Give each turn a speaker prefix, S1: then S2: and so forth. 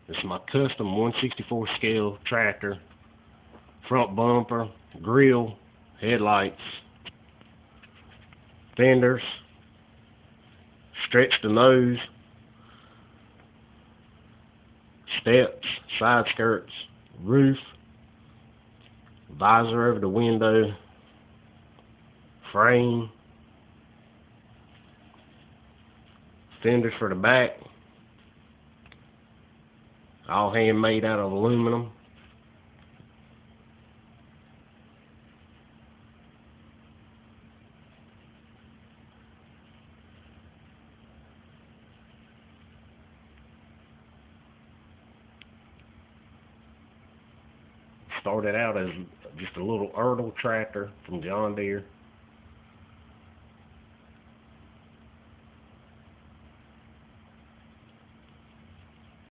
S1: This is my custom 1/64 scale tractor. Front bumper, grill, headlights, fenders, stretch the nose, steps, side skirts, roof, visor over the window, frame, fenders for the back, all handmade out of aluminum. Started out as just a little Ertl tractor from John Deere.